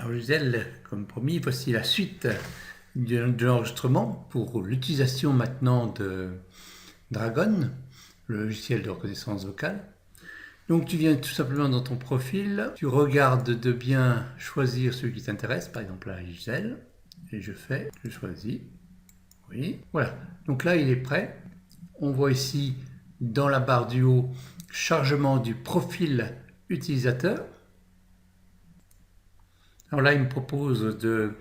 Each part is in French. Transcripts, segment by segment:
Alors Gisèle, comme promis, voici la suite de l'enregistrement pour l'utilisation maintenant de Dragon, le logiciel de reconnaissance vocale. Donc tu viens tout simplement dans ton profil, tu regardes de bien choisir celui qui t'intéresse, par exemple là Gisèle, et je choisis, oui, voilà. Donc là il est prêt. On voit ici dans la barre du haut, chargement du profil utilisateur. Alors là il me propose de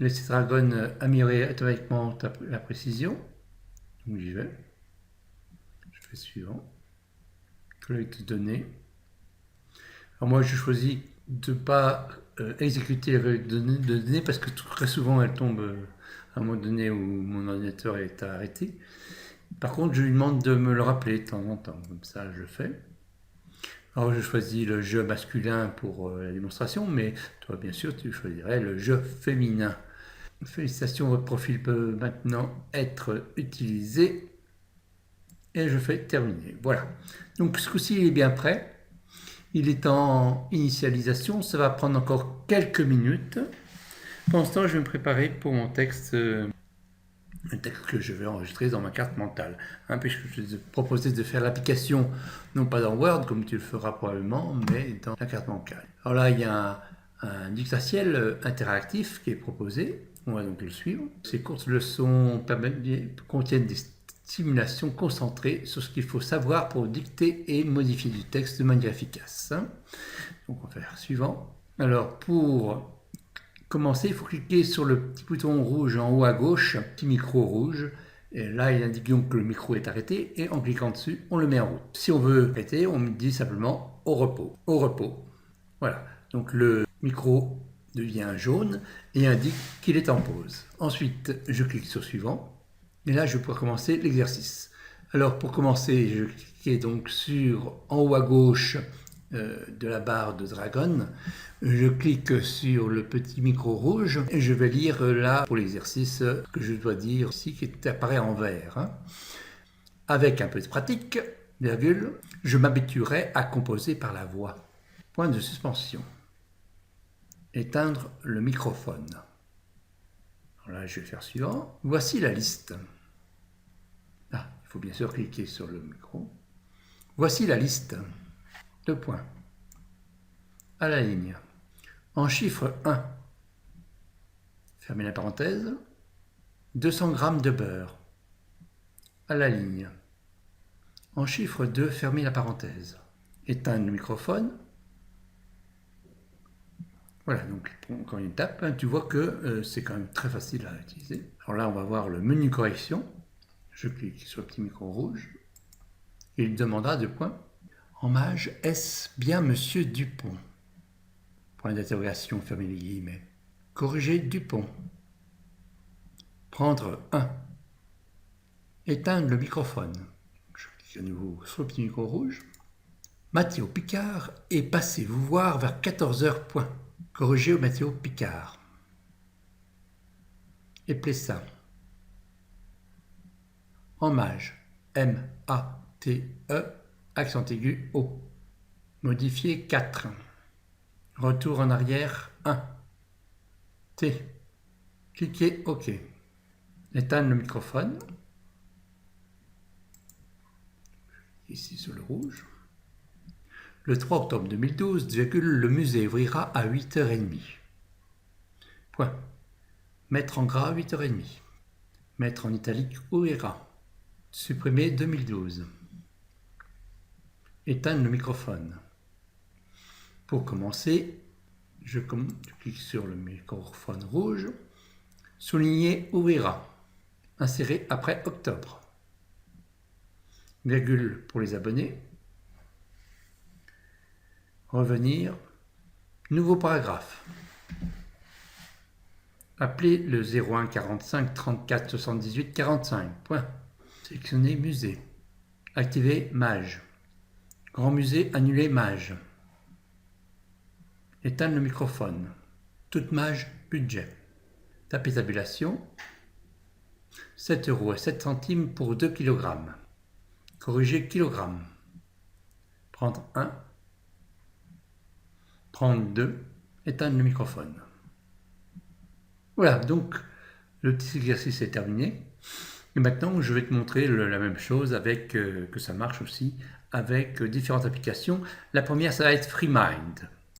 laisser Dragon améliorer automatiquement la précision. Donc j'y vais. Je fais suivant. Collecte de données. Alors moi je choisis de ne pas exécuter la collecte de données parce que très souvent elle tombe à un moment donné où mon ordinateur est arrêté. Par contre je lui demande de me le rappeler de temps en temps, comme ça je le fais. Alors je choisis le jeu masculin pour la démonstration, mais toi bien sûr tu choisirais le jeu féminin. Félicitations, votre profil peut maintenant être utilisé. Et je fais terminer. Voilà. Donc ce coup-ci, il est bien prêt. Il est en initialisation. Ça va prendre encore quelques minutes. Pendant ce temps, je vais me préparer pour mon texte, un texte que je vais enregistrer dans ma carte mentale. Puisque je te proposais de faire l'application, non pas dans Word, comme tu le feras probablement, mais dans la carte mentale. Alors là, il y a un dictatiel interactif qui est proposé. On va donc le suivre. Ces courtes leçons contiennent des stimulations concentrées sur ce qu'il faut savoir pour dicter et modifier du texte de manière efficace. Donc on va faire suivant. Alors pour commencer, il faut cliquer sur le petit bouton rouge en haut à gauche, petit micro rouge. Et là, il indique donc que le micro est arrêté et en cliquant dessus, on le met en route. Si on veut arrêter, on me dit simplement au repos. Au repos. Voilà. Donc le micro devient jaune et indique qu'il est en pause. Ensuite, je clique sur suivant. Et là, je vais pouvoir commencer l'exercice. Alors, pour commencer, je clique donc sur en haut à gauche de la barre de Dragon. Je clique sur le petit micro rouge et je vais lire là pour l'exercice que je dois dire ici qui apparaît en vert. Avec un peu de pratique, virgule, je m'habituerai à composer par la voix. Point de suspension. Éteindre le microphone. Alors là, je vais faire suivant. Voici la liste. Ah, il faut bien sûr cliquer sur le micro. Voici la liste. 2 points. À la ligne. En chiffre 1, fermez la parenthèse, 200 g de beurre. À la ligne. En chiffre 2, fermez la parenthèse. Éteindre le microphone. Voilà, donc quand il tape, tu vois que c'est quand même très facile à utiliser. Alors là, on va voir le menu correction. Je clique sur le petit micro rouge. Il demandera 2 points. En mage, est-ce bien Monsieur Dupont? Point d'interrogation, fermez les guillemets. Corriger Dupont. Prendre 1. Éteindre le microphone. Je clique à nouveau sur le petit micro rouge. Mathéo Picard est passé vous voir vers 14h. Corriger au Mathéo Picard. Et Plessa. En mage, M-A-T-E, accent aigu O. Modifier 4. Retour en arrière 1. T. Cliquez OK. Éteindre le microphone. Ici sur le rouge. Le 3 octobre 2012, le musée ouvrira à 8h30. Point. Mettre en gras 8h30. Mettre en italique ouvrira. Supprimer 2012. Éteindre le microphone. Pour commencer, je clique sur le microphone rouge. Souligner ouvrira. Insérer après octobre. Virgule pour les abonnés. Revenir. Nouveau paragraphe. Appelez le 01 45 34 78 45. Point. Sélectionnez musée. Activer mage. Grand musée annuler mage. Éteindre le microphone. Toute mage budget. Tapez tabulation. 7,07 € pour 2 kg. Corriger kilogramme. Prendre 1. Prendre 2. éteindre le microphone. Voilà, donc le petit exercice est terminé. Et maintenant, je vais te montrer la même chose avec, que ça marche aussi avec différentes applications. La première, ça va être FreeMind.